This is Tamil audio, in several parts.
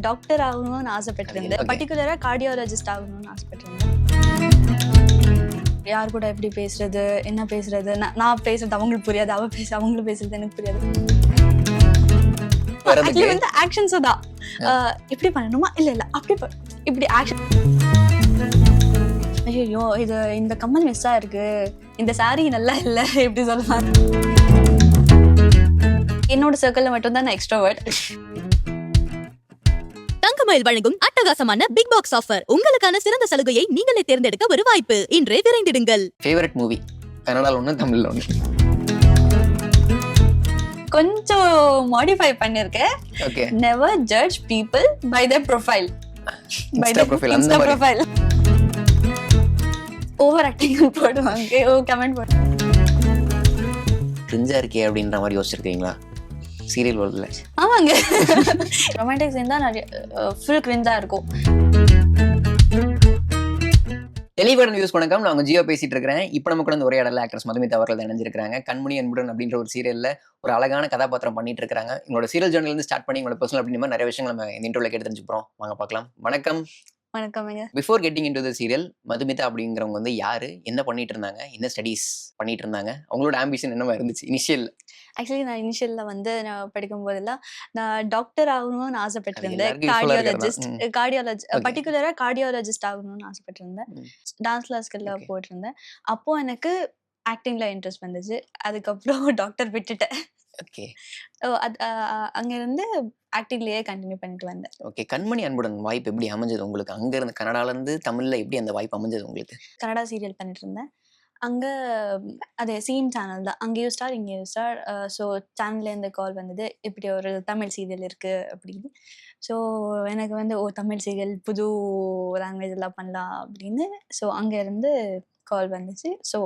டாக்டர் ஆகணும்னு ஆசைப்பட்டிருந்தேன். Okay. பர்டிகுலரா கார்டியாலஜிஸ்ட் ஆகணும்னு ஆசைப்பட்டிருந்தேன். யார் கூட எப்படி பேசுறது, என்ன பேசுறது, நான் பேசுறது அவங்களுக்கு புரியாது, அவங்களுக்கு பேசுறது எனக்கு புரியாது. ஆக்சுவலி வந்து ஆக்ஷன்ஸும் தான். எப்படி பண்ணணுமா, இல்ல அப்படி இப்படி ஆக்ஷன். ஐயோ இது இந்த கம்மல் மிஸ் ஆயிருக்கு, இந்த சாரி நல்லா இல்ல, எப்படி சொல்லலாம். என்னோட சர்க்கிள்ல மட்டும் தான் நான் எக்ஸ்ட்ரோவர்ட். தங்கமயில் வழங்கும் அட்டகாசமான பிக் பாக்ஸ் ஆஃபர். உங்களுக்கான சிறந்த சலுகையை நீங்களே தேர்ந்தெடுக்க ஒரு வாய்ப்பு. இன்றே விரைந்திடுங்கள். ஃபேவரட் மூவி கன்னடால ஒன்று, தமிழ்ல ஒன்று. கொஞ்சம் மாடிஃபை பண்ணிருக்கேன். Okay. Never judge people by their profile. Insta profile அந்த மாதிரி. ப்ரொஃபைல் ஓவர் ஆக்டிங் போடுவாங்க, கமெண்ட் போடுவாங்க. கிரிஞ்சா இருக்கே அப்படின்ற மாதிரி யோசிச்சிருக்கீங்களா? சீரியல் வருதுல. ஆமாங்க, ரொமான்டிக் சீன் தான் நிறைய ஃபுல் கிரிஞ்சா இருக்கும். டெலிவரன் யூஸ் வணக்கம், நான் உங்க ஜியோ பேசிட்டு இருக்கிறேன். இப்போ நம்ம கூட இந்த உரையாடல ஆக்ட்ரஸ் மதுமிதா அவர்கள் இணைஞ்சிருக்காங்க. கண்மணி அன்புடன் அப்படின்ற ஒரு சீரியல்ல ஒரு அழகான கதாபாத்திரம் பண்ணிட்டு இருக்காங்க. உங்களோட சீரியல் ஜேர்னல இருந்து ஸ்டார்ட் பண்ணி உங்களோட பர்சனல் அப்படின்ற மாதிரி நிறைய விஷயங்கள் நம்ம இந்த இன்டர்வியூல கேட்டு தெரிஞ்சுக்கிறோம். வாங்க பார்க்கலாம். வணக்கம். வணக்கம்ங்க. Before getting into the serial, Madhumitha அப்படிங்கிறவங்க வந்து யாரு, என்ன பண்ணிட்டு இருந்தாங்க, என்ன ஸ்டடீஸ் பண்ணிட்டு இருந்தாங்க, அவங்களோட ஆம்பிஷன் என்னவா இருந்துச்சு இனிஷியல்? ஆக்சுவலி நான் இனிஷியல்ல வந்து நான் படிக்கும் போதெல்லாம் நான் டாக்டர் ஆகணும்னு ஆசைப்பட்டிருந்தேன். கார்டியாலஜி பர்டிகுலரா கார்டியாலஜிஸ்ட் ஆகணும்னு ஆசைப்பட்டிருந்தேன். டான்ஸ் கிளாஸ்க்குள்ள போட்டிருந்தேன். அப்போ எனக்கு ஆக்டிங்ல இன்ட்ரெஸ்ட் வந்துச்சு. அதுக்கப்புறம் டாக்டர் விட்டுட்டேன். ஓகே. அங்க இருந்து ஆக்டிங்லயே கண்டினியூ பண்ணிட்டு வந்தேன். ஓகே. கண்மணி அன்புடன் வாய்ப்பு எப்படி அமைஞ்சது உங்களுக்கு? அங்க இருந்து கனடால இருந்து தமிழ்ல எப்படி அந்த வாய்ப்பு அமைஞ்சது உங்களுக்கு? கனடா சீரியல் பண்ணிட்டு இருந்தேன். அங்க அதே சேம் சேனல் தான், அங்கேயும் ஸ்டார் இங்கேயும் ஸ்டார். ஸோ சேனல்ல இருந்து கால் வந்தது, இப்படி ஒரு தமிழ் சீரியல் இருக்கு அப்படின்னு. ஸோ எனக்கு வந்து தமிழ் சீரியல் புது லாங்குவேஜ் எல்லாம் பண்ணலாம் அப்படின்னு. ஸோ அங்க இருந்து கால் வந்துச்சு. ஸோ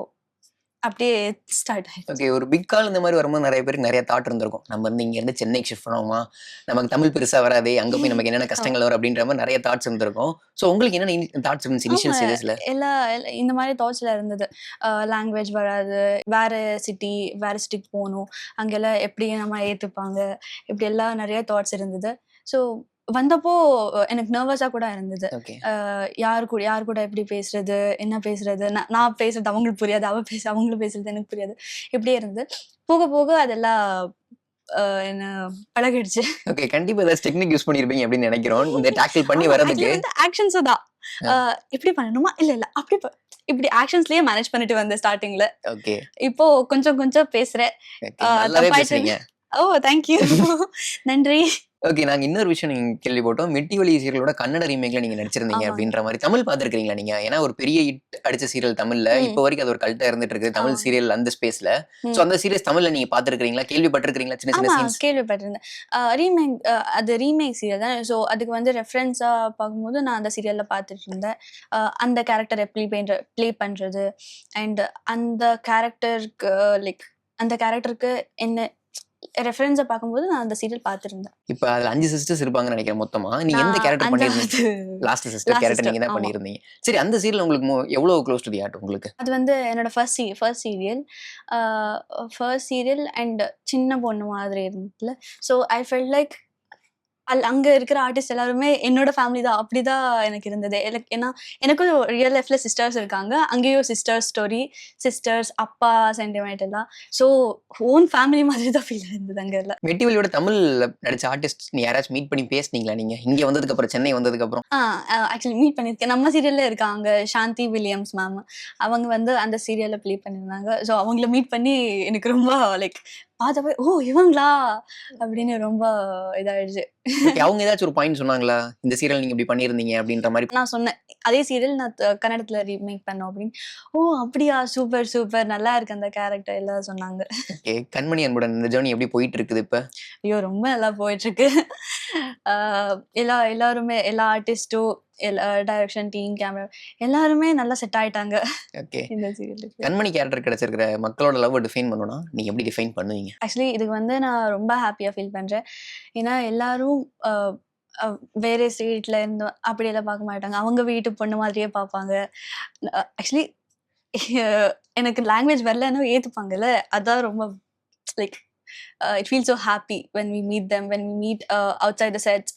அப்படியே ஸ்டார்ட் ஆயிடுச்சு. ஓகே. ஒரு பிக் கால் இந்த மாதிரி வரும்போது நிறைய பேருக்கு நிறைய தாட் இருந்திருக்கும். நம்ம வந்து இங்க இருந்து சென்னைக்கு ஷிஃப்ட் பண்ணுவோமா, நமக்கு தமிழ் பெருசா வராதே, அங்க போய் நமக்கு என்னென்ன கஷ்டங்கள் வரும் அப்படின்ற மாதிரி நிறைய தாட்ஸ் இருந்திருக்கும். ஸோ உங்களுக்கு என்னென்ன தாட்ஸ் இருந்துச்சு இனிஷியல் ஸ்டேஜஸ்ல? எல்லா இந்த மாதிரி தாட்ஸ்ல இருந்தது. லாங்குவேஜ் வராது, வேற சிட்டிக்கு போகணும், அங்கெல்லாம் எப்படி நம்ம ஏத்துப்பாங்க, இப்படி எல்லாம் நிறைய தாட்ஸ் இருந்தது. ஸோ வந்தப்போ எனக்கு நர்வஸா கூட இருந்தது. யாரு கூட எப்படி பேசுறது, என்ன பேசுறது, நான் பேசுறது அவங்களுக்கு புரியாது, அவங்களுக்கு பேசுறது எனக்கு புரியாது, இப்படியே இருந்தது. போக போக அதெல்லாம் என்ன பழகிடுச்சு. ஓகே. கண்டிப்பா ஏதாவது டெக்னிக் யூஸ் பண்ணிருப்பீங்க அப்படின்னு நினைக்கிறோம் இந்த டாக்கிள் பண்ணி வரதுக்கு. ஆக்ஷன்ஸ் தான். எப்படி பண்ணணுமா, இல்ல அப்படி இப்படி ஆக்ஷன்ஸ்லயே மேனேஜ் பண்ணிட்டு வந்தேன் ஸ்டார்டிங்ல. ஓகே. இப்போ கொஞ்சம் பேசுறேன். ஓ தேங்க்யூ, நன்றி. ஓகே. நாங்க இன்னொரு விஷயம் நீங்க கேள்விப்பட்டோம், மெட்டிவலி சீரியலோட கன்னட ரீமேக்ல நீங்க நடிச்சிருந்தீங்க அப்படின்ற மாதிரி. தமிழ் பாத்துருக்கீங்களா நீங்க? ஏன்னா ஒரு பெரிய ஹிட் அடிச்ச சீரியல் தமிழ்ல இப்போ வரைக்கும் அது ஒரு கல்ட்டா இருந்துட்டு இருக்கு தமிழ் சீரியல் அந்த ஸ்பேஸ்ல. சோ அந்த சீரியஸ் தமிழ்ல நீங்க பாத்துருக்கீங்களா, கேள்விப்பட்டிருக்கீங்களா? சின்ன சீன்ஸ் கேள்விப்பட்டிருந்தேன். அது ரீமேக் சீரியல் தான். ஸோ அதுக்கு வந்து ரெஃபரன்ஸா பார்க்கும்போது நான் அந்த சீரியல்ல பார்த்துட்டு இருந்தேன். அந்த கேரக்டர் எப்படி ப்ளே பண்றது அண்ட் அந்த கேரக்டருக்கு அந்த கேரக்டருக்கு என்ன ரெஃபரன்ஸை பார்க்கும்போது நான் அந்த சீரியல் பார்த்திருந்தேன். இப்போ அதுல 5 சிஸ்டர்ஸ் இருப்பாங்கன்னு நினைக்கிறேன் மொத்தமா. நீங்க எந்த கேரக்டர் பண்ணிருந்தீங்க? லாஸ்ட் சிஸ்டர் கேரக்டர் நீங்க தான் பண்ணிருந்தீங்க. சரி, அந்த சீரியல் உங்களுக்கு எவ்வளவு க்ளோஸ் டு தி ஹார்ட் உங்களுக்கு? அது வந்து என்னோட ஃபர்ஸ்ட் சீரியல் அண்ட் சின்ன பொண்ணு மாதிரி இருந்ததுல. ஸோ ஐ ஃபெல்ட் லைக் அங்க இருக்கிற ஆர்டிஸ்ட் எல்லாருமே என்னோட ஃபேமிலி தான், அப்படிதான் எனக்கு இருந்தது. ஏன்னா எனக்கும் ரியல் லைஃப்ல சிஸ்டர்ஸ் இருக்காங்க, அங்கேயும் சிஸ்டர்ஸ் அப்பா சென்டிமெண்ட் எல்லாம். ஸோ ஓன் ஃபேமிலி மாதிரி தான் ஃபீல் இருந்தது அங்க எல்லாம். மெட்டிவலியோட தமிழ் நடிச்ச ஆர்டிஸ்ட் நீ யாராச்சும் மீட் பண்ணி பேசுனீங்களா நீங்க இங்க வந்ததுக்கு அப்புறம், சென்னை வந்ததுக்கு அப்புறம்? ஆக்சுவலி மீட் பண்ணிருக்கேன். நம்ம சீரியல்ல இருக்காங்க சாந்தி வில்லியம்ஸ் மேம், அவங்க வந்து அந்த சீரியல்ல ப்ளே பண்ணிருந்தாங்க. ஸோ அவங்கள மீட் பண்ணி எனக்கு ரொம்ப லைக் பார்த்தப்ப ஓ இவங்களா அப்படின்னு ரொம்ப இதாயிடுச்சு. அவங்க ஏதாச்சும் ஒரு பாயிண்ட் சொன்னாங்களா, இந்த சீரியல் நீங்க இப்படி பண்ணிருந்தீங்க அப்படின்ற மாதிரி? நான் சொன்னேன் அதே சீரியல் நான் கன்னடத்துல ரீமேக் பண்ணோம் அப்படின்னு. ஓ அப்படியா, சூப்பர் நல்லா இருக்கு அந்த கேரக்டர் எல்லாம் சொன்னாங்க. ஓகே. கண்மணி அன்புடன் இந்த ஜர்னி எப்படி போயிட்டு இருக்குது இப்ப? ஐயோ ரொம்ப நல்லா போயிட்டு இருக்கு. எல்லாருமே எல்லா ஆர்டிஸ்டும் டைரக்ஷன் டீம் கேமரா எல்லாருமே நல்லா செட் ஆயிட்டாங்க. ஓகே. இந்த சீரியல் கண்மணி கேரக்டர் கிடைச்சிருக்கிற மக்களோட லவ் டிஃபைன் பண்ணனும்னா நீங்க எப்படி டிஃபைன் பண்ணுவீங்க? ஆக்சுவலி இதுக்கு வந்து நான் ரொம்ப ஹாப்பியா ஃபீல் பண்றேன். ஏன்னா எல்லாரும் வேற ஸ்டேட்ல இருந்து அப்படியெல்லாம் பார்க்க மாட்டாங்க, அவங்க வீட்டு பொண்ணு மாதிரியே பார்ப்பாங்க. ஆக்சுவலி எனக்கு லாங்குவேஜ் வரலன்னு ஏத்துப்பாங்கல்ல, அதான் ரொம்ப like it feels so happy when we meet them, when we meet outside the sets.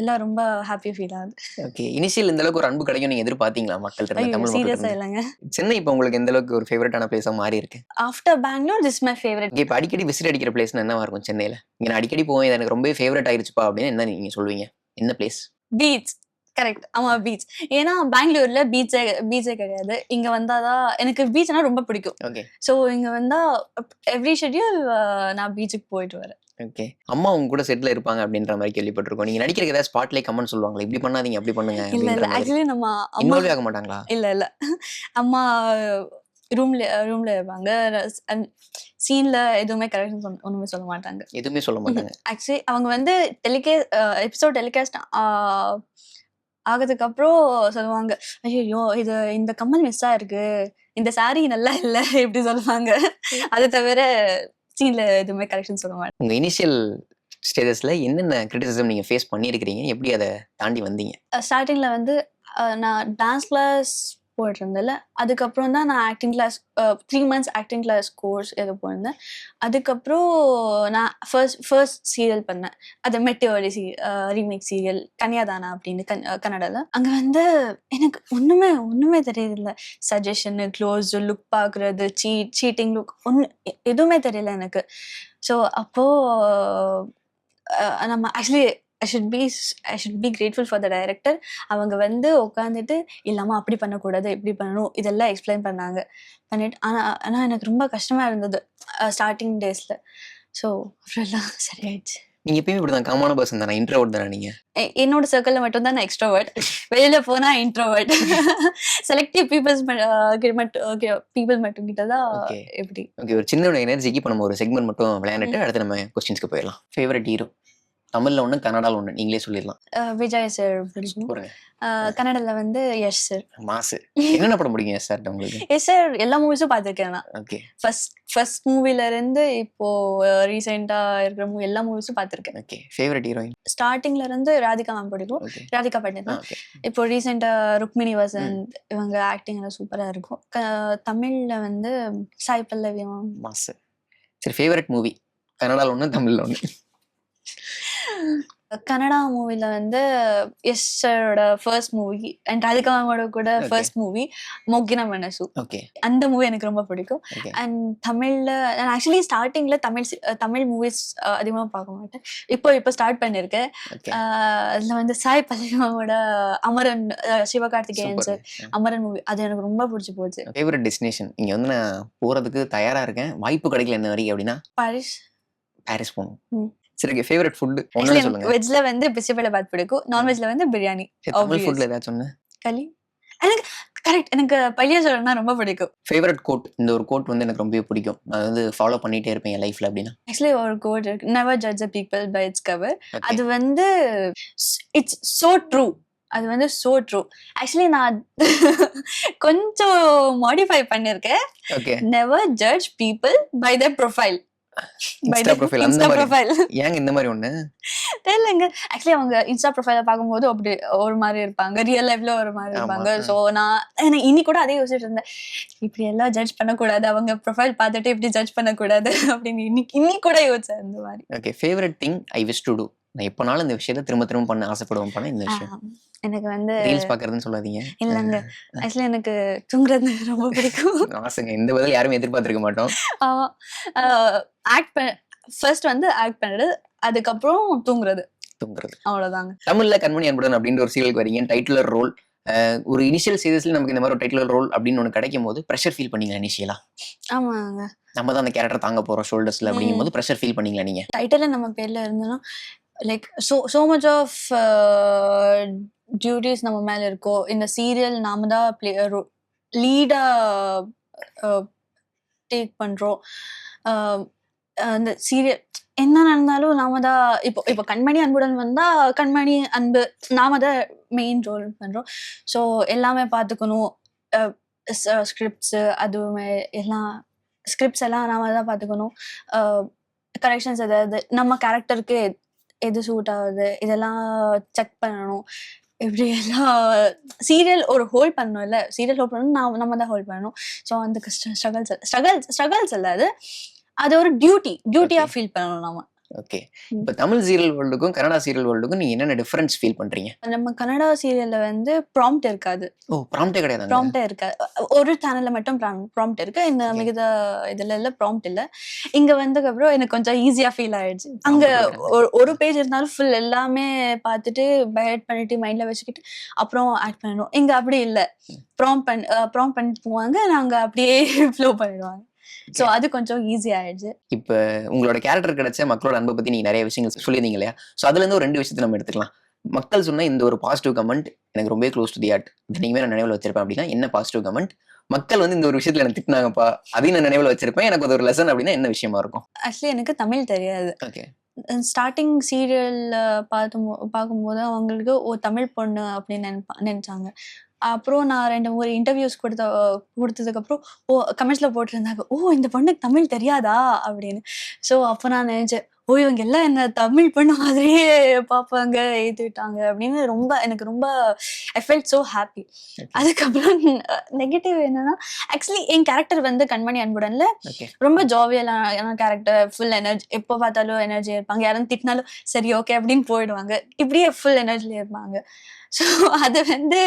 எல்லாம் ரொம்ப ஹாப்பியா ஃபீல் ஆகுது. ஓகே. இனிஷியல் இந்த அளவுக்கு ஒரு அன்பு கிடைக்கும் நீங்க எதிர்பார்த்தீங்களா மக்கள்ட்ட இருந்து, ஐயோ! தமிழ் மக்கள்ட்ட சீரியஸா இருந்து? இல்லங்க. சென்னை இப்போ உங்களுக்கு எந்த அளவுக்கு ஒரு ஃபேவரட்டான பிளேஸா மாறி இருக்கு? After Bangalore this my favourite. இப்ப அடிக்கடி விசிட் அடிக்கிற பிளேஸ்னா என்னவா இருக்கும் சென்னையில? இங்க நான் அடிக்கடி போவேன், இது எனக்கு ரொம்பவே ஃபேவரட் ஆயிருச்சுப்பா அப்படின்னு என்ன நீங்க சொல்லுவீங்க? என்ன பிளேஸ்? பீச். கரெக்ட். ஆமா பீச். ஏன்னா பெங்களூர்ல பீச்சே கிடையாது. இங்க வந்தா தான் எனக்கு பீச்னா ரொம்ப பிடிக்கும். ஓகே. ஸோ இங்க வந்தா எவ்ரி ஷெட்யூல் நான் பீச்சுக்கு போயிட்டு வரேன். ஓகே. அம்மா உங்க கூட செட்ல இருப்பாங்க அப்படின்ற மாதிரி கேள்விப்பட்டிருக்கோம். நீங்க நடிக்கிறதுக்கு ஏதாவது ஸ்பாட்லைட் கமெண்ட் சொல்லுவாங்களா? இப்படி பண்ணாதீங்க, அப்படி பண்ணுங்க இல்ல அப்படின்ற இல்ல மாதிரி. ஆக்சுவலி நம்ம அம்மா இன்வால்வ் ஆக மாட்டாங்களா? இல்ல அம்மா ரூம்ல இருப்பாங்க. சீன்ல எதுவுமே கரெக்ஷன் ஒண்ணுமே சொல்ல மாட்டாங்க. எதுவுமே சொல்ல மாட்டாங்க. ஆக்சுவலி அவங்க வந்து எபிசோட் டெலிகாஸ்ட் ஆகதுக்கு அப்புறம் சொல்லுவாங்க, ஐயோ இந்த கம்மல் மிஸ் ஆயிருக்கு, இந்த saree நல்லா இல்ல இப்படி சொல்லுவாங்க. அது தவிர சீன்ல எதுவுமே கரெக்ஷன் சொல்ல மாட்டாங்க. உங்க இனிஷியல் ஸ்டேஜஸ்ல என்னென்ன கிரிட்டிசிசம் நீங்க ஃபேஸ் பண்ணியிருக்கிறீங்க? எப்படி அதை தாண்டி வந்தீங்க? ஸ்டார்டிங்ல வந்து நான் டான்ஸ் கிளாஸ் போயிட்டு இருந்தேன்ல, அதுக்கப்புறம் தான் நான் acting class 3 months acting class course எது போயிருந்தேன். அதுக்கப்புறம் நான் ஃபர்ஸ்ட் சீரியல் பண்ணேன். அது மெட்டிவலி ரீமேக் சீரியல் கன்யாதானா அப்படின்னு கன்னடால. அங்க வந்து எனக்கு ஒண்ணுமே தெரியல. சஜஷனு, க்ளோஸ், லுக் பார்க்குறது, சீட்டிங் லுக் எதுவுமே தெரியல எனக்கு. ஸோ அப்போ நம்ம actually I should be grateful for the director. அவங்க வந்து உட்காந்துட்டு இல்லாமல் அப்படி பண்ணக்கூடாது, இப்படி பண்ணணும், இதெல்லாம் எக்ஸ்பிளைன் பண்ணிட்டு ஆனால் எனக்கு ரொம்ப கஷ்டமாக இருந்தது ஸ்டார்டிங் டேஸில். ஸோ அப்புறம் எல்லாம் சரியாயிடுச்சு. நீங்க எப்பயுமே இப்படிதான் காமான பர்சன் தானே? இன்ட்ரோவர்ட் தானே நீங்க? என்னோட சர்க்கிளில் மட்டும் தான் நான் எக்ஸ்ட்ரோவர்ட். வெளியில போனால் இன்ட்ரோவர்ட். செலக்டிவ் பீப்புள் மட்டும் கிட்ட தான் ஓகே. எப்படி. ஓகே. ஒரு சின்ன எனர்ஜிக்கு இப்போ நம்ம ஒரு செக்மெண்ட் மட்டும் விளையாண்டுட்டு அடுத்து நம்ம கொஸ்டின்ஸ்க்கு போயிடலாம். Favourite hero? தமிழ்ல ஒண்ணு, கன்னடால ஒண்ணு, நீங்களே சொல்லிடலாம். விஜய் சார் பிடிக்கும். போடுங்க. கன்னடால வந்து யஷ் சார். மாசு. என்னென்ன படம் பிடிக்கும் எஸ் சார் உங்களுக்கு? எஸ் சார் எல்லா மூவிஸும் பார்த்துருக்கேன் நான். ஓகே. ஃபர்ஸ்ட் மூவில இருந்து இப்போ ரீசெண்டா இருக்கிற எல்லா மூவிஸும் பார்த்துருக்கேன். ஓகே. Favourite heroine? ஸ்டார்டிங்ல இருந்து ராதிகா மேம் பிடிக்கும். ஓகே. ராதிகா பண்டிதன். ஓகே. இப்போ ரீசெண்டா ருக்மிணி வசந்த் இவங்க ஆக்டிங் எல்லாம் சூப்பரா இருக்கும். தமிழ்ல வந்து சாய் பல்லவி மேம். மாசு. சரி, ஃபேவரட் மூவி? கன்னடால ஒண்ணு, தமிழ்ல ஒண்ணு. கன்னடா மூவில வந்து எஸ் சாரோட ஃபர்ஸ்ட் மூவி அண்ட் ராதிகா மேமோட கூட ஃபர்ஸ்ட் மூவி மொக்கின மனசு. ஓகே. அந்த மூவி எனக்கு ரொம்ப பிடிக்கும். ஓகே. அண்ட் தமிழ்ல நான் ஆக்சுவலி ஸ்டார்டிங்ல தமிழ் மூவிஸ் அதிகமாக பார்க்க மாட்டேன். இப்போ ஸ்டார்ட் பண்ணியிருக்கேன். ஓகே. அதில் வந்து சாய் பல்லவியோட Amaran, Sivakarthikeyan sir super. Amaran movie அது எனக்கு ரொம்ப பிடிச்சி போச்சு. Favourite destination? இங்க வந்து நான் போறதுக்கு தயாரா இருக்கேன், வாய்ப்பு கிடைக்கல என்ன வரைக்கும் அப்படின்னா? பாரிஸ். பாரிஸ் போகணும். ம். சரி, ஃபேவரட் ஃபுட் ஒண்ணு சொல்லுங்க. வெஜ்ல வந்து பிசிபெலாபாத் பிடிக்கும். நான்வெஜ்ல வந்து பிரியாணி. தமிழ் ஃபுட்ல ஏதாச்சும் ஒண்ணு? களி. எனக்கு கரெக்ட். எனக்கு பள்ளிய சோறுனா ரொம்ப பிடிக்கும். Favourite code? இந்த ஒரு கோட் வந்து எனக்கு ரொம்பவே பிடிக்கும், அது வந்து ஃபாலோ பண்ணிட்டே இருப்பேன் என் லைஃப்ல அப்படின்னா? ஆக்சுவலி ஒரு கோட் இருக்கு, never judge a people by its cover. Okay. அது வந்து இட்ஸ் சோ ட்ரூ. அது வந்து சோ ட்ரூ. ஆக்சுவலி நான் கொஞ்சம் மாடிஃபை பண்ணிருக்கேன். Okay. Never judge people by their profile. Insta profile அந்த மாதிரி? ஏங்க இந்த மாதிரி ஒண்ணு? தெரியலங்க. ஆக்சுவலி அவங்க இன்ஸ்டா ப்ரொஃபைல பார்க்கும்போது அப்படி ஒரு மாதிரி இருப்பாங்க, ரியல் லைஃப்ல ஒரு மாதிரி இருப்பாங்க. ஸோ நான் இன்னி கூட அதே யோசிச்சுட்டு இருந்தேன், இப்படி எல்லாம் ஜட்ஜ் பண்ணக்கூடாது, அவங்க ப்ரொஃபைல் பார்த்துட்டு இப்படி ஜட்ஜ் பண்ணக்கூடாது அப்படின்னு இன்னி கூட யோசிச்சேன் அந்த மாதிரி. Okay. Favourite thing I wish to do? நான் எப்பனாலும் இந்த விஷயத்தை திரும்ப பண்ண ஆசைப்படுவேன் பண்ண இந்த விஷயம். எனக்கு வந்து ரீல்ஸ் பாக்குறதுன்னு சொல்லாதீங்க. இல்லங்க, ஆக்சுவலி எனக்கு தூங்குறது ரொம்ப பிடிக்கும். ஆசைங்க, இந்த பதில் யாருமே எதிர்பார்த்திருக்க மாட்டோம். ஆமா. ஃபர்ஸ்ட் வந்து ஆக்ட் பண்ணுறது, அதுக்கப்புறம் தூங்குறது. அவ்வளவுதாங்க. தமிழ்ல கண்மணி அன்புடன் அப்படின்ற ஒரு சீரியலுக்கு வரீங்க, டைட்டிலர் ரோல். ஒரு இனிஷியல் ஸ்டேஜஸ்ல நமக்கு இந்த மாதிரி ஒரு டைட்டிலர் ரோல் அப்படின்னு ஒன்று கிடைக்கும் போது ப்ரெஷர் ஃபீல் பண்ணீங்களா இனிஷியலா? ஆமாங்க. நம்ம தான் அந்த கேரக்டர் தாங்க போறோம் ஷோல்டர்ஸ்ல அப்படிங்கும் போது ப்ரெஷர் ஃபீல் பண்ணீங்களா நீங்க? டைட்டில் நம்ம பேர்ல இருந்தோம்னா like so much of duties நம்ம மேல இருக்கோ. இந்த சீரியல் நாம தான் லீடா டேக் பண்றோம். அந்த சீரியல் என்ன நடந்தாலும் நாம தான் இப்போ கண்மணி அன்புடன் வந்தா கண்மணி அன்பு நாம தான் மெயின் ரோல் பண்றோம். ஸோ எல்லாமே பார்த்துக்கணும். ஸ்கிரிப்ட்ஸு அதுவுமே எல்லாம் ஸ்கிரிப்ட்ஸ் எல்லாம் நாம தான் பார்த்துக்கணும். கரெக்ஷன்ஸ் ஏதாவது நம்ம கேரக்டருக்கு எது சூட் ஆகுது இதெல்லாம் செக் பண்ணணும். இப்படி எல்லாம் சீரியல் ஒரு ஹோல்ட் பண்ணணும். இல்லை சீரியல் ஹோல்ட் பண்ணணும், நம்ம தான் ஹோல்ட் பண்ணணும். ஸோ அந்த ஸ்ட்ரகல்ஸ் இல்லை, அது ஒரு டியூட்டியா ஃபீல் பண்ணணும் நாம. ஓகே. ம். இப்ப தமிழ் சீரியல் வேர்ல்டுக்கும் கன்னடா சீரியல் வேர்ல்டுக்கும் நீங்க என்னென்ன டிஃபரன்ஸ் ஃபீல் பண்றீங்க? நம்ம கன்னடா சீரியல்ல வந்து ப்ராம்ப்ட் இருக்காது. ஓ, ப்ராம்ப்ட்டே கிடையாதாங்க? ப்ராம்ப்ட்டே இருக்காது. ஒரு சேனல்ல மட்டும் ப்ராம்ப்ட் இருக்கு. இந்த ஓகே. மிகுந்த இதுல எல்லாம் ப்ராம்ப்ட் இல்ல. இங்க வந்ததுக்கப்புறம் எனக்கு கொஞ்சம் ஈஸியா ஃபீல் ஆயிடுச்சு. அங்க ப்ராம்ப்ட் கிடையாது. ஒரு பேஜ் இருந்தாலும் ஃபுல் எல்லாமே பார்த்துட்டு பை ஹார்ட் பண்ணிட்டு மைண்ட்ல வச்சுக்கிட்டு அப்புறம் ஆக்ட் பண்ணணும். இங்க அப்படி இல்ல. ப்ராம்ப்ட் பண்ணிட்டு போவாங்க. நாங்க அப்படியே ஃப்ளோ பண்ணிடுவாங்க. So okay. அது கொஞ்சம் ஈஸி ஆயிடுச்சு. இப்ப உங்களோட கேரக்டர் கிடைச்ச மக்களோட அன்பை பத்தி நீங்க நிறைய விஷயங்கள் சொல்லியிருந்தீங்க இல்லையா? சோ அதுல இருந்து ஒரு 2 விஷயத்த நம்ம எடுத்துக்கலாம். மக்கள் சொன்ன இந்த ஒரு பாசிட்டிவ் கமெண்ட் எனக்கு ரொம்பவே க்ளோஸ் டு தி ஹார்ட். இது நீங்கவே நான் நினைவுல வச்சிருப்பேன் அப்படின்னா என்ன பாசிட்டிவ் கமெண்ட்? மக்கள் வந்து இந்த ஒரு விஷயத்துல எனக்கு திட்டினாங்கப்பா, அதையும் நான் நினைவுல வச்சிருப்பேன். எனக்கு அது ஒரு லெசன் அப்படின்னா என்ன விஷயமா இருக்கும்? ஆக்சுவலி எனக்கு தமிழ் தெரியாது. ஓகே. ஸ்டார்டிங் சீரியல்ல பார்க்கும்போது அவங்களுக்கு ஓ தமிழ் பொண்ணு அப்படின்னு நினைச்சாங்க. அப்புறம் நான் 2, 3 இன்டர்வியூஸ் குடுத்ததுக்கப்புறம் ஓ கமெண்ட்ஸ்ல போட்டிருந்தாங்க. ஓ இந்த பொண்ணுக்கு தமிழ் தெரியாதா? அப்படின்னு. ஸோ அப்போ நான் நினைச்சேன், ஓ இவங்க எல்லாம் என்ன தமிழ் பொண்ணு மாதிரியே பார்ப்பாங்க, ஏத்துக்கிட்டாங்க அப்படின்னு எனக்கு ரொம்ப I felt so happy. Okay. அதுக்கப்புறம் நெகட்டிவ் என்னன்னா, ஆக்சுவலி என் கேரக்டர் வந்து கண்மணி அன்புடன்ல ஓகே. ரொம்ப ஜோவியலான கேரக்டர். Full energy. எப்போ பார்த்தாலும் எனர்ஜியா இருப்பாங்க. யாரும் திட்டினாலும் சரி ஓகே அப்படின்னு போயிடுவாங்க. இப்படியே ஃபுல் எனர்ஜில இருப்பாங்க. ஸோ அது வந்து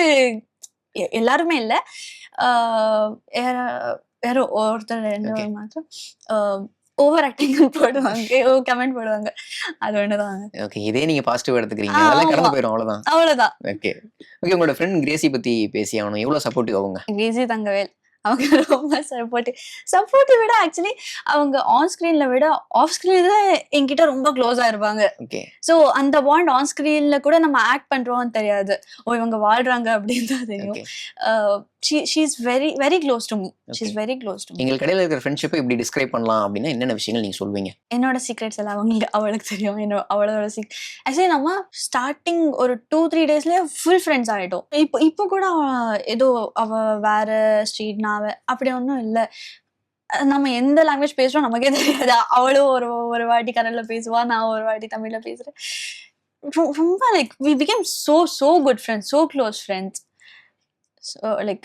எல்லாருமே இல்ல. ஆ யாரோ யாரோ ஒருத்தர் 2 ஓகே. மாத்திரம் ஓவர் ஆக்டிங் போடுவாங்க. கமெண்ட் போடுவாங்க. அது ஒண்ணுதாங்க. ஓகே. இதே நீங்க பாசிட்டிவா எடுத்துக்கிறீங்க. அதெல்லாம் ஆமா. கடந்து போயிரும் அவ்வளவுதான். அவ்வளவுதான். ஓகே. ஓகே. உங்களோட ஃப்ரெண்ட் கிரேசி பத்தி பேசி ஆகணும். எவ்வளவு சப்போர்ட்டிவ் அவங்க? விஜய் தங்கவேல். அவங்க ரொம்ப சப்போர்ட்டிவ் விட ஆக்சுவலி அவங்க ஆன் ஸ்கிரீன்ல விட ஆஃப் ஸ்கிரீன்ல என்கிட்ட ரொம்ப க்ளோஸா இருப்பாங்க. ஓகே. சோ அந்த பாண்ட் ஆன் ஸ்கிரீன்ல கூட நம்ம ஆக்ட் பண்றோம்னு தெரியாது. ஓ இவங்க வாழ்றாங்க அப்படின்னு தான் தெரியும். Okay. she is very very close to me. She is okay. very close to me. எங்களுக்கு இடையில இருக்கிற ஃப்ரெண்ட்ஷிப்பை இப்படி டிஸ்கிரைப் பண்ணலாம் அப்படின்னா என்னென்ன விஷயங்கள் நீங்க சொல்வீங்க? என்னோட சீக்ரெட்ஸ் எல்லாம் அவளுக்கு தெரியும். அவளோட ஆக்சுவலி நம்ம ஸ்டார்டிங் ஒரு 2-3 டேஸ்லயே ஃபுல் ஃப்ரெண்ட்ஸ் ஆயிட்டோம். இப்போ கூட ஏதோ அவ வேற ஸ்ட்ரீட் நான் அப்படி ஒன்றும் இல்லை. நம்ம எந்த லாங்குவேஜ் பேசுறோம் நமக்கே தெரியாது. அவளும் ஒரு வாட்டி கன்னடல பேசுவா, நான் ஒரு வாட்டி தமிழ்ல பேசுறேன். ரொம்ப like we became so good friends, so close friends. So like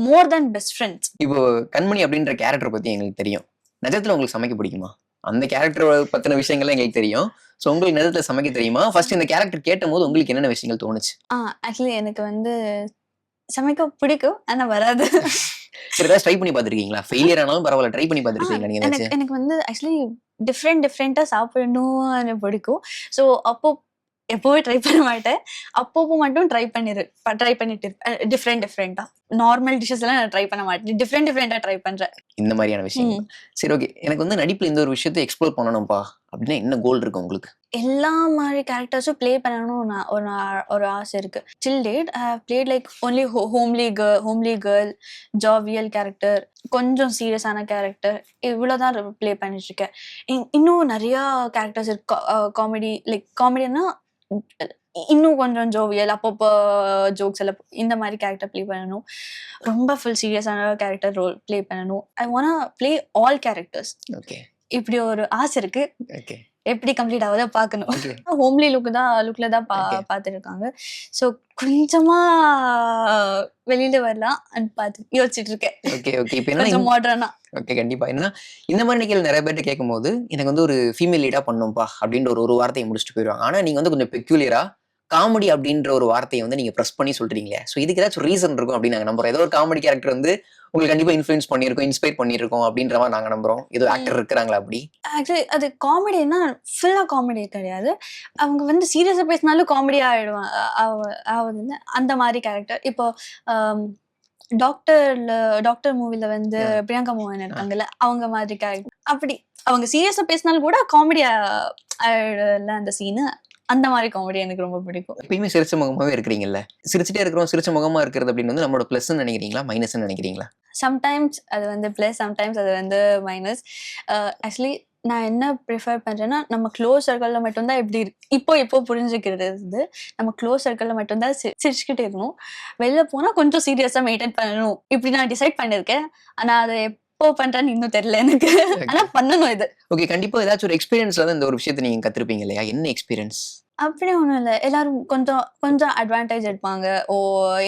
more than best friends. இப்போ கண்மணி அப்படின்ற கேரக்டர் பத்தி எங்களுக்கு தெரியும். நிஜத்துல உங்களுக்கு சமைக்க பிடிக்குமா? அந்த கேரக்டர் பத்தின விஷயங்கள்லாம் எங்களுக்கு தெரியும். சோ உங்களுக்கு நிஜத்துல சமைக்க தெரியுமா? ஃபர்ஸ்ட் இந்த கேரக்டர் கேட்டபோது உங்களுக்கு என்னென்ன விஷயங்கள் தோணுச்சு? ஆக்சுவலி எனக்கு வந்து சமைக்க பிடிக்கும். ஆனா வராது. சரி, ஏதாவது ட்ரை பண்ணி பார்த்திருக்கீங்களா? ஃபெயிலியர் ஆனாலும் பரவாயில்ல, ட்ரை பண்ணி பார்த்திருக்கீங்களா நீங்க ஏதாச்சும்? எனக்கு வந்து ஆக்சுவலி டிஃப்ரெண்டா சாப்பிடணும்னு பிடிக்கும். ஸோ அப்போ எப்போவே ட்ரை பண்ண மாட்டேன். அப்பப்போ மட்டும் ட்ரை பண்ணிட்டு இருப்பேன். டிஃப்ரெண்டா நார்மல் டிஷ்ஷஸ் எல்லாம் நான் ட்ரை பண்ண மாட்டேன். டிஃப்ரெண்டா ட்ரை பண்றேன். இந்த மாதிரியான விஷயங்கள். சரி, ஓகே. எனக்கு வந்து நடிப்புல இந்த ஒரு விஷயத்தை எக்ஸ்ப்ளோர் பண்ணணும்பா அப்படின்னா என்ன கோல் இருக்கு உங்களுக்கு? எல்லா மாதிரி கேரக்டர்ஸும் ப்ளே பண்ணணும்னு ஒரு ஆசை இருக்கு. Till date I have played like only homely girl, jovial character, கொஞ்சம் சீரியஸான கேரக்டர், இவ்வளவுதான் ப்ளே பண்ணிட்டு இருக்கேன். இன்னும் நிறைய கேரக்டர்ஸ் இருக்கு. காமெடி லைக் காமெடினா இன்னும் கொஞ்சம் ஜோவியல், அப்பப்போ ஜோக்ஸ் எல்லாம் இந்த மாதிரி கேரக்டர் ப்ளே பண்ணணும். ரொம்ப ஃபுல் சீரியஸான கேரக்டர் ரோல் ப்ளே பண்ணணும். I want play all characters. Okay. இப்படி ஒரு ஆசை இருக்கு. ஓகே. எப்படி கம்ப்ளீட் ஆகுதோ பார்க்கணும். ஓகே. ஹோம்லி லுக்ல தான் ஓகே. பார்த்துட்டு இருக்காங்க. ஸோ கொஞ்சமா வெளியில வரலாம் பார்த்து யோசிச்சுட்டு இருக்கேன். ஓகே. ஓகே. இப்போ கொஞ்சம் என்ன? மாடர்னா. ஓகே. கண்டிப்பா. என்னன்னா இந்த மாதிரி நிகழ்ச்சிகள் நிறைய பேர்ட்ட கேட்கும்போது எனக்கு வந்து ஒரு ஃபீமேல் லீடா பண்ணும்பா அப்படின்ற ஒரு வார்த்தையை முடிச்சுட்டு போயிடுவாங்க. ஆனா நீங்க வந்து கொஞ்சம் பெக்யூலியரா காமெடி அப்படின்ற ஒரு வார்த்தையை வந்து நீங்க பிரஸ் பண்ணி சொல்றீங்களே. ஸோ இதுக்கு ஏதாச்சும் ரீசன் இருக்கும் அப்படின்னு நாங்க நம்புறோம். ஏதோ ஒரு காமெடி கேரக்டர் வந்து உங்களுக்கு கண்டிப்பா இன்ஃப்ளூயன்ஸ் பண்ணியிருக்கோம், இன்ஸ்பைர் பண்ணியிருக்கோம் அப்படின்ற மாதிரி நாங்க நம்புறோம். ஏதோ ஆக்டர் இருக்கிறாங்களா அப்படி? ஆக்சுவலி அது காமெடினா ஃபுல்லா காமெடி கிடையாது. அவங்க வந்து சீரியஸா பேசினாலும் காமெடியா ஆகுதுன்னு அந்த மாதிரி கேரக்டர். இப்போ டாக்டர் மூவில வந்து பிரியங்கா மோகன் இருக்காங்கல்ல, அவங்க மாதிரி கேரக்டர். அப்படி அவங்க சீரியஸா பேசினாலும் கூட காமெடியா ஆயிடல அந்த சீனு. அந்த மாதிரி காமெடி எனக்கு ரொம்ப பிடிக்கும். எப்பயுமே சிரிச்ச முகமாவே இருக்கிறீங்கல்ல. சிரிச்சுட்டே இருக்கிறோம், சிரிச்ச முகமா இருக்கிறது அப்படின்னு வந்து நம்மளோட பிளஸ் நினைக்கிறீங்களா, மைனஸ் நினைக்கிறீங்களா? சம்டைம்ஸ் அது வந்து பிளஸ், சம்டைம்ஸ் அது வந்து மைனஸ். ஆக்சுவலி நான் என்ன ப்ரிஃபர் பண்றேன்னா, நம்ம க்ளோஸ் சர்க்கிள்ல மட்டும்தான் எப்படி இப்போ புரிஞ்சுக்கிறது. நம்ம க்ளோஸ் சர்க்கிள்ல மட்டும்தான் சிரிச்சுக்கிட்டே இருக்கணும். வெளில போனா கொஞ்சம் சீரியஸா மெயின்டைன் பண்ணணும். இப்படி நான் டிசைட் பண்ணிருக்கேன். ஆனா அதை எப்போ பண்றேன்னு இன்னும் தெரியல எனக்கு. ஆனா பண்ணணும் இது. ஓகே. கண்டிப்பா ஏதாச்சும் ஒரு எக்ஸ்பீரியன்ஸ்ல தான் இந்த ஒரு விஷயத்தை நீங்க கத்துருப்பீங்க இல்லையா? என்ன எக்ஸ்பீரியன்ஸ்? அப்படி ஒண்ணும் இல்ல. எல்லாரும் கொஞ்சம் அட்வான்டேஜ் எடுப்பாங்க. ஓ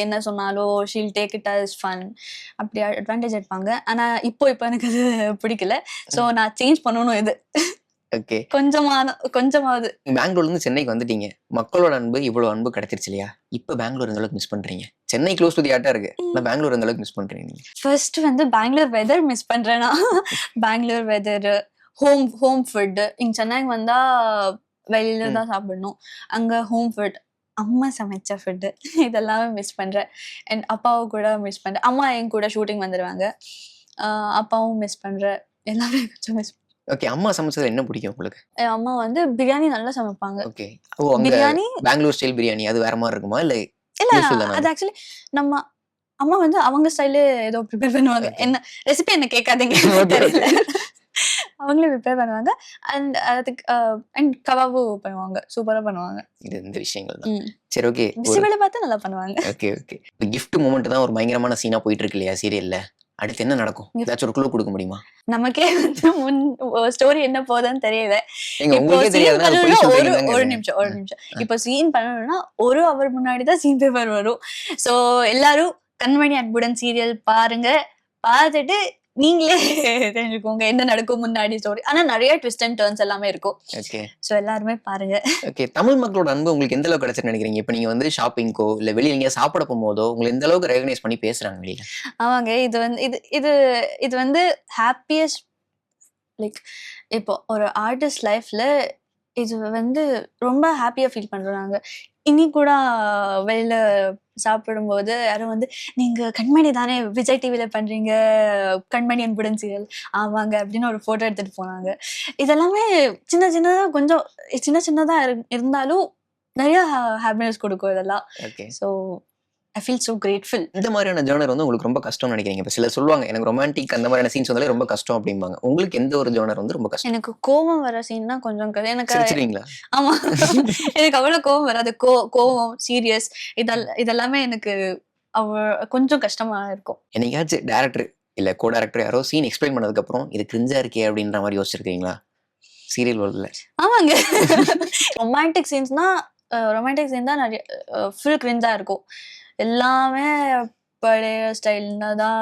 என்ன சொன்னாலும் Sheel take it as fun, அப்படி அட்வான்டேஜ் எடுப்பாங்க. ஆனா இப்போ எனக்கு அது பிடிக்கல. ஸோ நான் சேஞ்ச் பண்ணணும் இது. ஓகே. கொஞ்சமாவது. பெங்களூர்ல இருந்து சென்னைக்கு வந்துட்டீங்க. மக்களோட அன்பு இவ்வளவு அன்பு கிடைச்சிருச்சு இல்லையா? இப்ப பெங்களூர் எந்த அளவுக்கு மிஸ் பண்றீங்க? சென்னை க்ளோஸ் டு தி ஹார்ட்டா இருக்கு. ஆனா பெங்களூர் எந்த அளவுக்கு மிஸ் பண்றீங்க நீங்க? ஃபர்ஸ்ட் வந்து பெங்களூர் வெதர் மிஸ் பண்றேன்னா, பெங்களூர் வெதர், ஹோம் ஃபுட். இங்க சென்னைக்கு வந்தா வெளியில தான் சாப்பிடணும். அங்க ஹோம் ஃபுட், அம்மா சமைச்ச ஃபுட் இதெல்லாமே மிஸ் பண்றேன். அண்ட் அப்பாவை கூட மிஸ் பண்றேன். அம்மா என் கூட ஷூட்டிங் வந்துருவாங்க. அப்பாவும் மிஸ் பண்றேன். எல்லாமே கொஞ்சம் மிஸ். ஓகே. அம்மா சமைச்சது என்ன பிடிக்கும் உங்களுக்கு? என் அம்மா வந்து பிரியாணி நல்லா சமைப்பாங்க. ஓகே. ஓ, அங்க பிரியாணி பெங்களூர் ஸ்டைல் பிரியாணி அது வேற மாதிரி இருக்குமா இல்ல இல்ல, யூசுவல் தானா? அது ஆக்சுவலி நம்ம அம்மா வந்து அவங்க ஸ்டைலே ஏதோ ப்ரிப்பேர் பண்ணுவாங்க. Okay. என்ன ரெசிபி என்ன கேட்காதீங்க, Okay, தெரியல. அவங்களே ப்ரிப்பேர் பண்ணுவாங்க. அண்ட் அதுக்கு அண்ட் கபாபு பண்ணுவாங்க, சூப்பரா பண்ணுவாங்க. இது இந்த விஷயங்கள் தான். சரி, ஓகே. சிவில பார்த்து நல்லா பண்ணுவாங்க. Okay, okay. இப்போ கிஃப்ட் மூமெண்ட் தான் ஒரு பயங்கரமான சீனா போயிட்டு இருக்கு இல்லையா சீரியல்ல? அடுத்து என்ன நடக்கும்? ஏதாச்சும் ஒரு க்ளூ கொடுக்க முடியுமா? நமக்கே வந்து ஸ்டோரி என்ன போகுதுன்னு தெரியல. ஏங்க இப்போ உங்களுக்கே சீன் தெரியாதுன்னா அது போய் பண்ணணும்னா சொல்றீங்க. ஒரு நிமிஷம். இப்போ சீன் பண்ணணும்னா ஒரு அவர் முன்னாடி தான் சீன் பேப்பர் வரும். ஸோ எல்லாரும் கண்மணி அன்புடன் சீரியல் பாருங்க. பார்த்துட்டு நீங்களே தெரிஞ்சுக்கோங்க என்ன நடக்கும் முன்னாடி ஸ்டோரி. ஆனா நிறைய ட்விஸ்ட் அண்ட் டர்ன்ஸ் எல்லாமே இருக்கும். ஓகே. ஸோ எல்லாருமே பாருங்க. ஓகே. தமிழ் மக்களோட அன்பு உங்களுக்கு எந்த அளவுக்கு கிடைச்சுன்னு நினைக்கிறீங்க? இப்போ நீங்க வந்து ஷாப்பிங்கோ இல்ல வெளியில எங்கேயா சாப்பிட போகும்போதோ உங்களை எந்த அளவுக்கு ரெகனைஸ் பண்ணி பேசுறாங்க வெளியில? ஆமாங்க. இது வந்து இது வந்து ஹாப்பியஸ்ட், லைக் இப்போ ஒரு ஆர்டிஸ்ட் லைஃப்ல இது வந்து ரொம்ப ஹாப்பியா ஃபீல் பண்றாங்க. இனி கூட வெளியில சாப்பிடும்போது யாரும் வந்து நீங்க கண்மணி தானே விஜய் டிவில பண்றீங்க, கண்மணி அன்புடன் சீரியல், ஆமாங்க அப்படின்னு ஒரு போட்டோ எடுத்துட்டு போனாங்க. இதெல்லாமே சின்னதா கொஞ்சம் சின்னதா இருந்தாலும் நிறைய ஹாப்பினஸ் கொடுக்கும் இதெல்லாம். Okay. So I feel so grateful. இந்த மாதிரியான ஜானர் வந்து உங்களுக்கு ரொம்ப கஷ்டம்னு நினைக்கிறீங்க? இப்போ சிலர் சொல்லுவாங்க எனக்கு ரொமான்டிக் அந்த மாதிரியான சீன்ஸ் வந்தாலே ரொம்ப கஷ்டம் அப்படிம்பாங்க. உங்களுக்கு எந்த ஒரு ஜானர் வந்து ரொம்ப கஷ்டம்? எனக்கு கோவம் வர சீன்னா கொஞ்சம் எனக்கு சிரிச்சிருவீங்களா? ஆமா. எனக்கு அவ்வளவு கோவம் வராது. கோவம், சீரியஸ் இதெல்லாமே எனக்கு கொஞ்சம் கஷ்டமா இருக்கும். என்னைக்காச்சும் டேரக்டர் இல்ல கோ டேரக்டர் யாரோ சீன் எக்ஸ்பிளைன் பண்ணதுக்கு அப்புறம் இது கிரிஞ்சா இருக்கே அப்படின்ற மாதிரி யோசிச்சிருக்கீங்களா சீரியல் வேர்ல்ட்ல? ஆமாங்க. ரொமான்டிக் சீன் தான் நிறைய ஃபுல் கிரிஞ்சா இருக்கும். எல்லாமே பழைய ஸ்டைல்னா தான்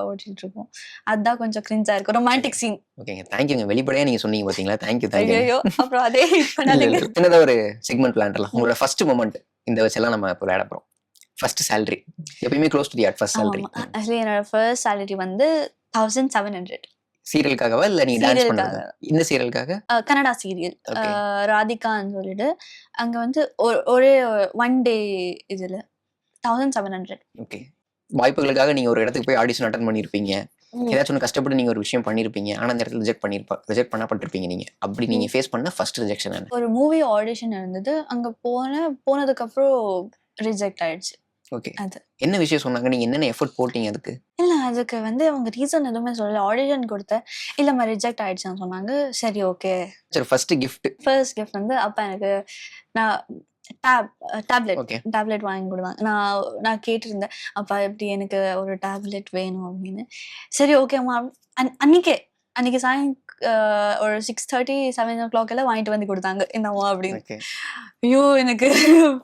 ஓட்டிட்டு இருக்கோம். அதுதான் கொஞ்சம் கிரிஞ்சா இருக்கும் ரொமான்டிக் சீன். ஓகேங்க. தேங்க்யூங்க. வெளிப்படையா நீங்க சொன்னீங்க பாத்தீங்களா? தேங்க்யூ. ஐயோ, அப்புறம் அதே பண்ணாதீங்க. சின்னதா ஒரு செக்மெண்ட் பிளான் பண்ணலாம். உங்களோட ஃபர்ஸ்ட் மொமெண்ட் இந்த வச்செல்லாம் நம்ம இப்போ விளையாட போறோம். ஃபர்ஸ்ட் salary எப்பயுமே close to the heart. First salary actually என்னோட ஃபர்ஸ்ட் salary வந்து 1700. சீரியலுக்காகவா இல்ல நீங்க டான்ஸ் சீரியலுக்காக. பண்றதா? இந்த சீரியலுக்காக? Kannada serial Okay. ராதிகான்னு சொல்லிட்டு அங்க வந்து ஒரே ஒன் டே இதுல 1700. ஓகே. வாய்ப்புகளுக்காக நீங்க ஒரு இடத்துக்கு போய் ஆடிஷன் அட்டன் பண்ணிருப்பீங்க. ஏதாச்சும் ஒன்று கஷ்டப்பட்டு நீங்க ஒரு விஷயம் பண்ணிருப்பீங்க. ஆனா அந்த இடத்துல ரிஜெக்ட் பண்ணப்பட்டிருப்பீங்க நீங்க. அப்படி நீங்க ஃபேஸ் பண்ண ஃபர்ஸ்ட் ரிஜெக்ஷன் என்ன? ஒரு மூவி ஆடிஷன் இருந்தது. அங்க போனதுக்கு அப்புறம் ரிஜெக்ட் ஆயிடுச்சு. ஓகே. அது என்ன விஷயம் சொன்னாங்க? நீங்க என்னென்ன எஃபோர்ட் போட்டீங்க அதுக்கு? இல்ல, அதுக்கு வந்து அவங்க ரீசன் எதுவுமே சொல்லல. ஆடிஷன் கொடுத்தேன், இல்லம்மா ரிஜெக்ட் ஆயிடுச்சுன்னு சொன்னாங்க. சரி, ஓகே. சரி, ஃபர்ஸ்ட் கிஃப்ட். ஃபர்ஸ்ட் கிஃப்ட் வந்து அப்பா எனக்கு நான் Okay. டேப்லெட் வாங்கி கொடுத்தாங்க. நான் கேட்டிருந்தேன், அப்பா எப்படி எனக்கு ஒரு டேப்லெட் வேணும் அப்படின்னு. சரி, ஓகேம்மா. அன்னைக்கு ஒரு 6:30 7 o'clock எல்லாம் வாங்கிட்டு வந்து கொடுத்தாங்க இந்தம்மா அப்படின்னு. ஓகே. ஐயோ, எனக்கு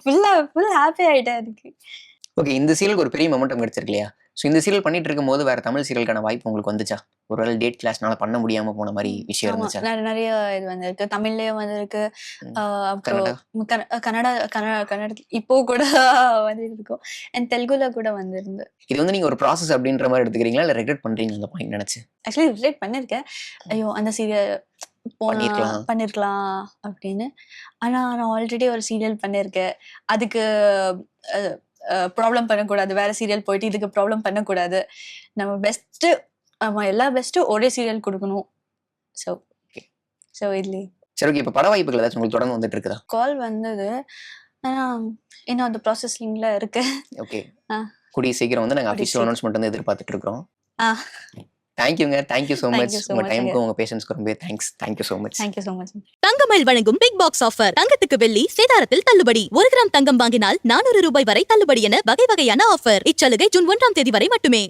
ஃபுல் ஹாப்பி ஆயிட்டேன் எனக்கு. ஓகே. இந்த சீரியலுக்கு ஒரு பெரிய மொமெண்டம் கிடைச்சிருக்கு இல்லையா? ஸோ இந்த சீரியல் பண்ணிட்டு இருக்கும் போது வேற தமிழ் சீரியலுக்கான வாய்ப்பு உங்களுக்கு வந்துச்சா? ஒருவேளை டேட் கிளாஸ்னால பண்ண முடியாம போன மாதிரி விஷயம் ஆமா, இருந்துச்சா? நிறைய இது வந்திருக்கு. தமிழ்லயும் வந்திருக்கு. கன்னடா? கன்னடா இப்போ கூட வந்துட்டு இருக்கோம். அண்ட் தெலுங்குல கூட வந்திருந்து. இது வந்து நீங்க ஒரு ப்ராசஸ் அப்படின்ற மாதிரி எடுத்துக்கிறீங்களா இல்ல ரெக்ரெட் பண்றீங்க அந்த பாயிண்ட் நினைச்சு? ஆக்சுவலி ரிலேட் பண்ணிருக்கேன். ஐயோ, அந்த சீரியல் பண்ணிருக்கலாம். பண்ணிருக்கலாம் அப்படின்னு. ஆனா நான் ஆல்ரெடி ஒரு சீரியல் பண்ணிருக்கேன். அதுக்கு ப்ராப்ளம் பண்ணக்கூடாது. வேற சீரியல் போயிட்டு இதுக்கு ப்ராப்ளம் பண்ணக்கூடாது. நம்ம பெஸ்ட், எல்லா பெஸ்ட்டும் ஒரே சீரியல் கொடுக்கணும். ஸோ இதுலயே சரி, ஓகே. இப்போ பட வாய்ப்புகள் ஏதாச்சும் உங்களுக்கு தொடர்ந்து வந்துட்டு இருக்குதா? கால் வந்தது. ஆனா இன்னும் அந்த ப்ராசஸிங்ல இருக்கு. ஓகே. கூடிய சீக்கிரம் வந்து நாங்க கூடிய அஃபிஷியல் அனௌன்ஸ்மெண்ட் வந்து எதிர்பார்த்துட்டு இருக்கோம். ஆ, தேங்க்யூங்க. Thank you so Thank much. you so உங்க much. டைமுக்கு உங்க பேஷன்ஸ்க்கு ரொம்ப thanks. Thank you so much. Thank you so much. Thangamayil வழங்கும் பிக் பாக்ஸ் ஆஃபர். தங்கத்துக்கு வெள்ளி சேதாரத்தில் தள்ளுபடி. 1 கிராம் தங்கம் வாங்கினால் 400 ரூபாய் வரை தள்ளுபடி என வகை வகையான ஆஃபர். இச்சலுகை ஜூன் 1ஆம் தேதி வரை மட்டுமே.